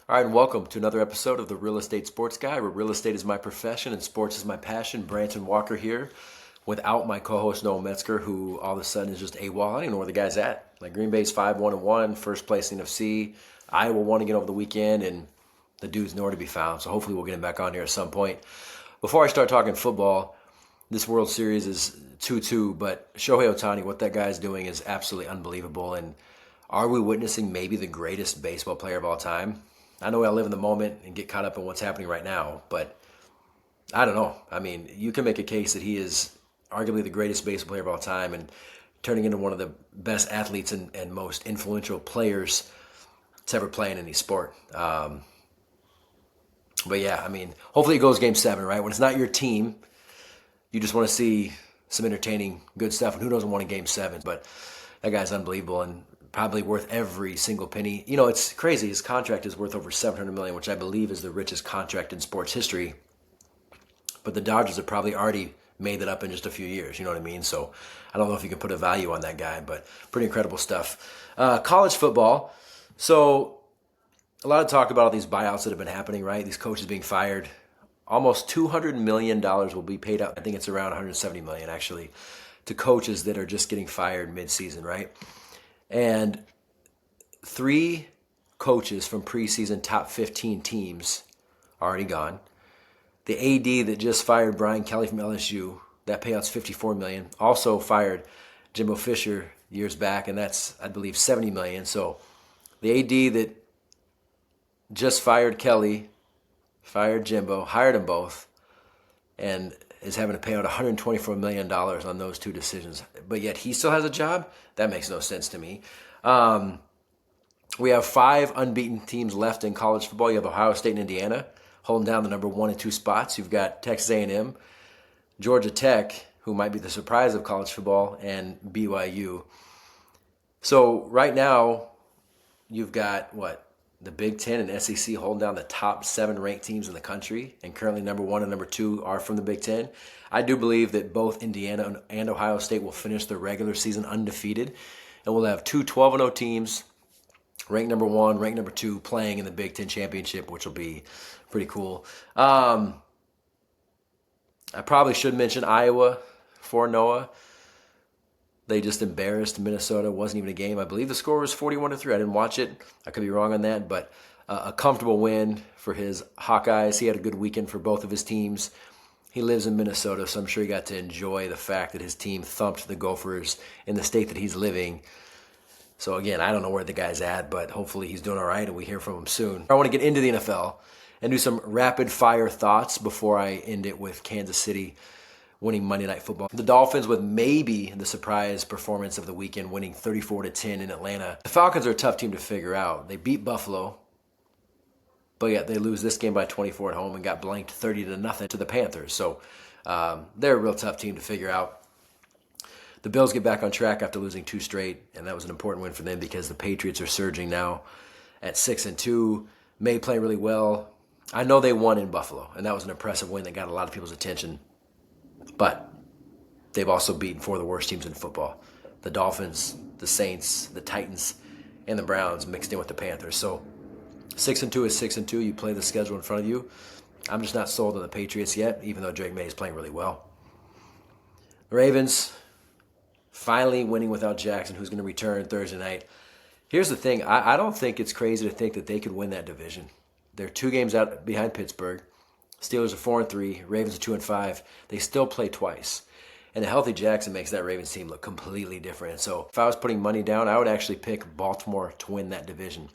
All right, and welcome to another episode of the Real Estate Sports Guy, where real estate is my profession and sports is my passion. Branson Walker here, without my co-host Noah Metzger, who all of a sudden is just AWOL. I don't even know where the guy's at. Like Green Bay's 5-1-1, first place in the NFC. Iowa won again over the weekend, and the dude's nowhere to be found. So hopefully we'll get him back on here at some point. Before I start talking football, this World Series is 2-2, but Shohei Ohtani, what that guy's doing is absolutely unbelievable. And are we witnessing maybe the greatest baseball player of all time? I know I live in the moment and get caught up in what's happening right now, but I don't know. I mean, you can make a case that he is arguably the greatest baseball player of all time and turning into one of the best athletes and most influential players to ever play in any sport. But yeah, I mean, hopefully it goes game 7, right? When it's not your team, you just want to see some entertaining, good stuff. And who doesn't want a game 7? But that guy's unbelievable and probably worth every single penny. You know, it's crazy. His contract is worth over $700 million, which I believe is the richest contract in sports history. But the Dodgers have probably already made that up in just a few years. You know what I mean? So I don't know if you can put a value on that guy, but pretty incredible stuff. College football. So a lot of talk about all these buyouts that have been happening, right? These coaches being fired. Almost $200 million will be paid out. I think it's around $170 million actually to coaches that are just getting fired mid-season, right? And 3 coaches from preseason top 15 teams are already gone. The AD that just fired Brian Kelly from LSU, that payout's $54 million. Also fired Jimbo Fisher years back, and that's, I believe, $70 million. So the AD that just fired Kelly, fired Jimbo, hired them both, and is having to pay out $124 million on those 2 decisions. But yet he still has a job? That makes no sense to me. We have 5 unbeaten teams left in college football. You have Ohio State and Indiana holding down the number 1 and 2 spots. You've got Texas A&M, Georgia Tech, who might be the surprise of college football, and BYU. So right now, you've got, the Big Ten and SEC holding down the top 7 ranked teams in the country, and currently number 1 and number 2 are from the Big Ten. I do believe that both Indiana and Ohio State will finish the regular season undefeated, and we'll have 2 12-0 teams, ranked number 1, ranked number 2, playing in the Big Ten championship, which will be pretty cool. I probably should mention Iowa for Noah. They just embarrassed Minnesota. It wasn't even a game. I believe the score was 41-3. I didn't watch it. I could be wrong on that, but a comfortable win for his Hawkeyes. He had a good weekend for both of his teams. He lives in Minnesota, so I'm sure he got to enjoy the fact that his team thumped the Gophers in the state that he's living. So again, I don't know where the guy's at, but hopefully he's doing all right and we hear from him soon. I want to get into the NFL and do some rapid fire thoughts before I end it with Kansas City winning Monday Night Football. The Dolphins with maybe the surprise performance of the weekend, winning 34-10 in Atlanta. The Falcons are a tough team to figure out. They beat Buffalo, but yet they lose this game by 24 at home and got blanked 30-0 to the Panthers. So they're a real tough team to figure out. The Bills get back on track after losing 2 straight, and that was an important win for them because the Patriots are surging now at 6-2. May play really well. I know they won in Buffalo, and that was an impressive win that got a lot of people's attention. But they've also beaten 4 of the worst teams in football. The Dolphins, the Saints, the Titans, and the Browns mixed in with the Panthers. So 6-2 is 6-2. You play the schedule in front of you. I'm just not sold on the Patriots yet, even though Drake May is playing really well. The Ravens finally winning without Jackson, who's going to return Thursday night. Here's the thing. I don't think it's crazy to think that they could win that division. They're 2 games out behind Pittsburgh. Steelers are 4-3. Ravens are 2-5. They still play twice. And a healthy Jackson makes that Ravens team look completely different. So if I was putting money down, I would actually pick Baltimore to win that division.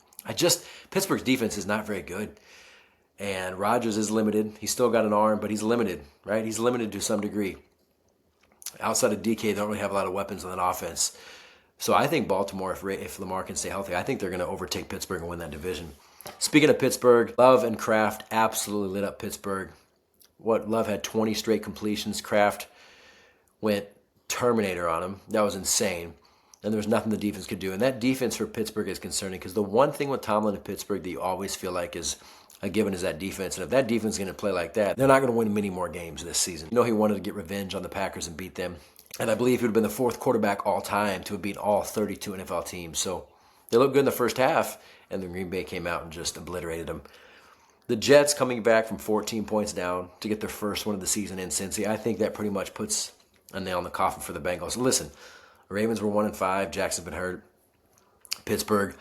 Pittsburgh's defense is not very good. And Rodgers is limited. He's still got an arm, but he's limited, right? He's limited to some degree. Outside of DK, they don't really have a lot of weapons on that offense. So I think Baltimore, if Lamar can stay healthy, I think they're going to overtake Pittsburgh and win that division. Speaking of Pittsburgh, Love and Kraft absolutely lit up Pittsburgh. Love had 20 straight completions. Kraft went Terminator on him. That was insane. And there was nothing the defense could do. And that defense for Pittsburgh is concerning because the one thing with Tomlin in Pittsburgh that you always feel like is a given is that defense. And if that defense is going to play like that, they're not going to win many more games this season. You know, he wanted to get revenge on the Packers and beat them. And I believe he would have been the 4th quarterback all time to have beaten all 32 NFL teams. So they looked good in the first half. and then Green Bay came out and just obliterated them. The Jets coming back from 14 points down to get their first one of the season in Cincy, I think that pretty much puts a nail in the coffin for the Bengals. Listen, the Ravens were 1-5. Jackson's been hurt. Pittsburgh,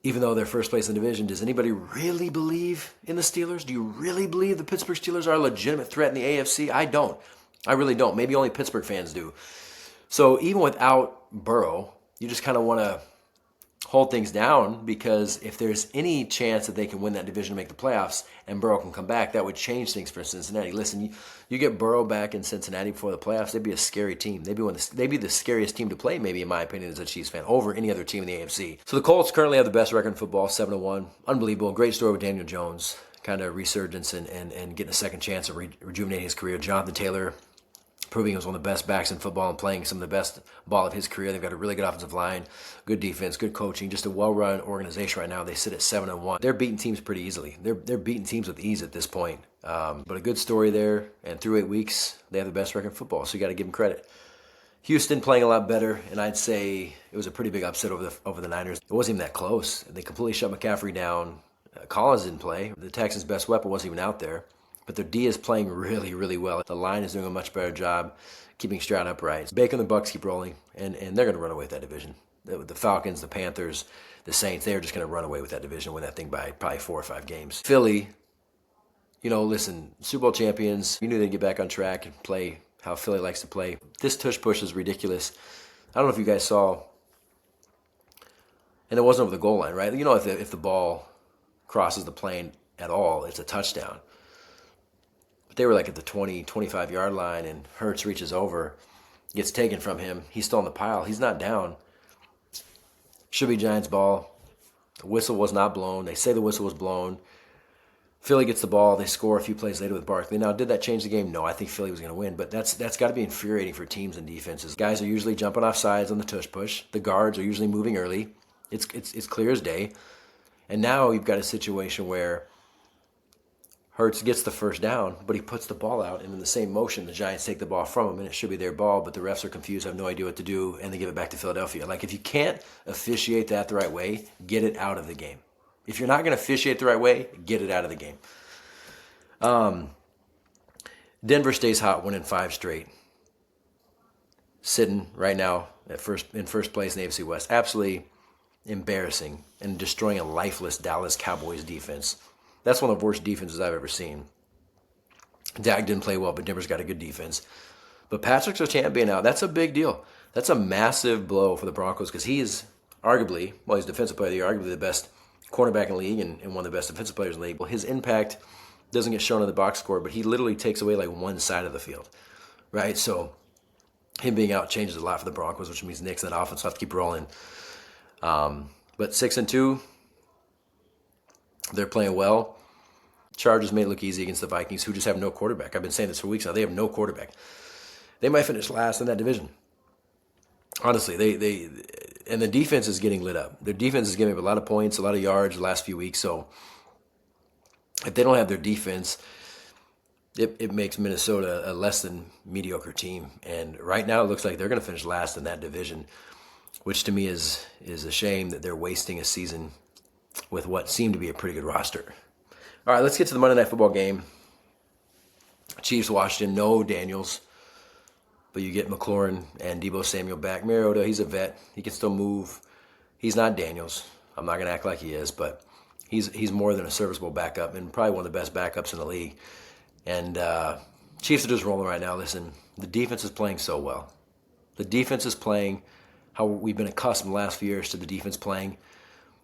even though they're first place in the division, does anybody really believe in the Steelers? Do you really believe the Pittsburgh Steelers are a legitimate threat in the AFC? I don't. I really don't. Maybe only Pittsburgh fans do. So even without Burrow, you just kind of want to hold things down, because if there's any chance that they can win that division and make the playoffs and Burrow can come back, that would change things for Cincinnati. Listen, you get Burrow back in Cincinnati before the playoffs, they'd be a scary team. They'd be the scariest team to play, maybe, in my opinion, as a Chiefs fan, over any other team in the AFC. So the Colts currently have the best record in football, 7-1. Unbelievable. Great story with Daniel Jones. Kind of resurgence and getting a second chance of rejuvenating his career. Jonathan Taylor, proving he was one of the best backs in football and playing some of the best ball of his career. They've got a really good offensive line, good defense, good coaching, just a well-run organization right now. They sit at 7-1. They're beating teams pretty easily. They're beating teams with ease at this point. But a good story there, and through 8 weeks, they have the best record in football, so you got to give them credit. Houston playing a lot better, and I'd say it was a pretty big upset over the Niners. It wasn't even that close. They completely shut McCaffrey down. Collins didn't play. The Texans' best weapon wasn't even out there. But their D is playing really, really well. The line is doing a much better job keeping Stroud upright. Baker and the Bucks keep rolling, and they're going to run away with that division. The Falcons, the Panthers, the Saints, they're just going to run away with that division, win that thing by probably 4 or 5 games. Philly, listen, Super Bowl champions, you knew they'd get back on track and play how Philly likes to play. This tush-push is ridiculous. I don't know if you guys saw, and it wasn't over the goal line, right? If the ball crosses the plane at all, it's a touchdown. But they were like at the 20, 25-yard line, and Hurts reaches over, gets taken from him. He's still in the pile. He's not down. Should be Giants ball. The whistle was not blown. They say the whistle was blown. Philly gets the ball. They score a few plays later with Barkley. Now, did that change the game? No, I think Philly was going to win, but that's got to be infuriating for teams and defenses. Guys are usually jumping off sides on the tush push. The guards are usually moving early. It's clear as day. And now you've got a situation where Hurts gets the first down, but he puts the ball out, and in the same motion, the Giants take the ball from him, and it should be their ball, but the refs are confused, have no idea what to do, and they give it back to Philadelphia. Like, if you can't officiate that the right way, get it out of the game. If you're not going to officiate the right way, get it out of the game. Denver stays hot, winning 5 straight. Sitting right now in first place in the AFC West. Absolutely embarrassing and destroying a lifeless Dallas Cowboys defense. That's one of the worst defenses I've ever seen. Dak didn't play well, but Denver's got a good defense. But Patrick Surtain being out, that's a big deal. That's a massive blow for the Broncos, because he is arguably, he's defensive player of the year, arguably the best cornerback in the league and one of the best defensive players in the league. Well, his impact doesn't get shown in the box score, but he literally takes away like one side of the field, right? So him being out changes a lot for the Broncos, which means Nick's and that offense will have to keep rolling. But 6-2, they're playing well. Chargers made it look easy against the Vikings, who just have no quarterback. I've been saying this for weeks now. They have no quarterback. They might finish last in that division. Honestly, and the defense is getting lit up. Their defense is giving up a lot of points, a lot of yards the last few weeks. So if they don't have their defense, it makes Minnesota a less than mediocre team. And right now it looks like they're going to finish last in that division, which to me is a shame that they're wasting a season with what seemed to be a pretty good roster. All right, let's get to the Monday Night Football game. Chiefs, Washington, no Daniels, but you get McLaurin and Deebo Samuel back. Mariota, he's a vet. He can still move. He's not Daniels. I'm not going to act like he is, but he's more than a serviceable backup and probably one of the best backups in the league. And Chiefs are just rolling right now. Listen, the defense is playing so well. The defense is playing how we've been accustomed the last few years to the defense playing.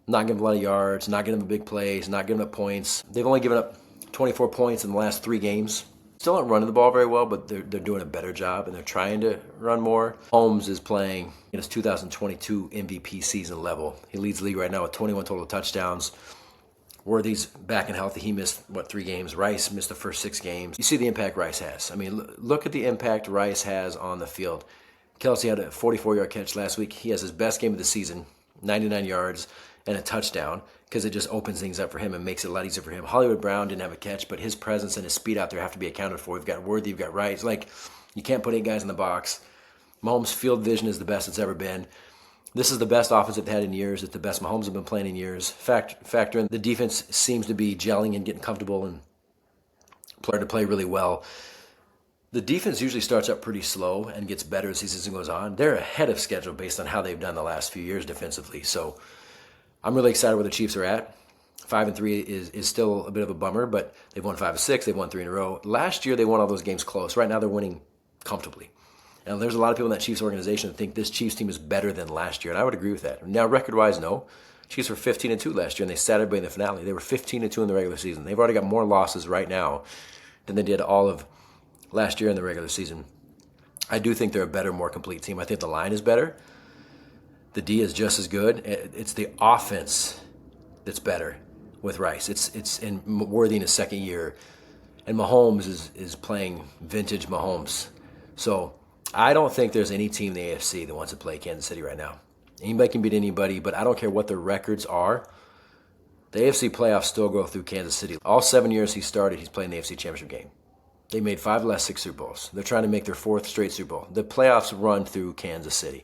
Not giving a lot of yards, not giving them big plays, not giving up points. They've only given up 24 points in the last 3 games. Still not running the ball very well, but they're doing a better job, and they're trying to run more. Holmes is playing in his 2022 MVP season level. He leads the league right now with 21 total touchdowns. Worthy's back and healthy. He missed, 3 games? Rice missed the first 6 games. You see the impact Rice has. I mean, look at the impact Rice has on the field. Kelsey had a 44-yard catch last week. He has his best game of the season, 99 yards. And a touchdown, because it just opens things up for him and makes it a lot easier for him. Hollywood Brown didn't have a catch, but his presence and his speed out there have to be accounted for. You've got Worthy, you've got Rice. Like, you can't put 8 guys in the box. Mahomes' field vision is the best it's ever been. This is the best offense they've had in years. It's the best Mahomes have been playing in years. Factor in the defense seems to be gelling and getting comfortable and player to play really well. The defense usually starts up pretty slow and gets better as the season goes on. They're ahead of schedule based on how they've done the last few years defensively. So I'm really excited where the Chiefs are at. 5-3 is still a bit of a bummer, but they've won 5 of 6. They've won 3 in a row. Last year they won all those games close. Right now they're winning comfortably. And there's a lot of people in that Chiefs organization that think this Chiefs team is better than last year, and I would agree with that. Now, record-wise, no. Chiefs were 15-2 last year, and they sat everybody in the finale. They were 15-2 in the regular season. They've already got more losses right now than they did all of last year in the regular season. I do think they're a better, more complete team. I think the line is better. The D is just as good. It's the offense that's better with Rice. It's in Worthy in his second year, and Mahomes is playing vintage Mahomes. So I don't think there's any team in the AFC that wants to play Kansas City right now. Anybody can beat anybody, but I don't care what their records are. The AFC playoffs still go through Kansas City. All 7 years he started, he's playing the AFC Championship game. They made 5 of the last 6 Super Bowls. They're trying to make their 4th straight Super Bowl. The playoffs run through Kansas City.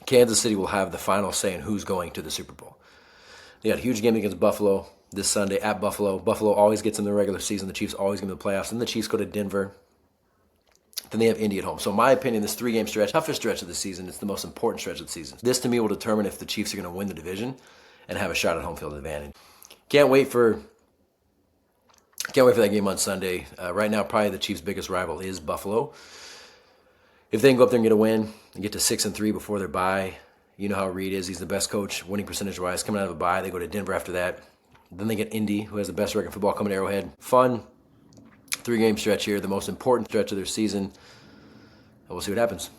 Kansas City will have the final say in who's going to the Super Bowl. They got a huge game against Buffalo this Sunday at Buffalo. Buffalo always gets in the regular season. The Chiefs always get in the playoffs. Then the Chiefs go to Denver. Then they have Indy at home. So in my opinion, this 3-game stretch, toughest stretch of the season, it's the most important stretch of the season. This to me will determine if the Chiefs are going to win the division and have a shot at home field advantage. Can't wait for that game on Sunday. Right now, probably the Chiefs' biggest rival is Buffalo. If they can go up there and get a win and get to 6-3 before their bye, you know how Reed is. He's the best coach, winning percentage-wise. Coming out of a bye, they go to Denver after that. Then they get Indy, who has the best record in football, coming to Arrowhead. Fun 3-game stretch here, the most important stretch of their season. And we'll see what happens.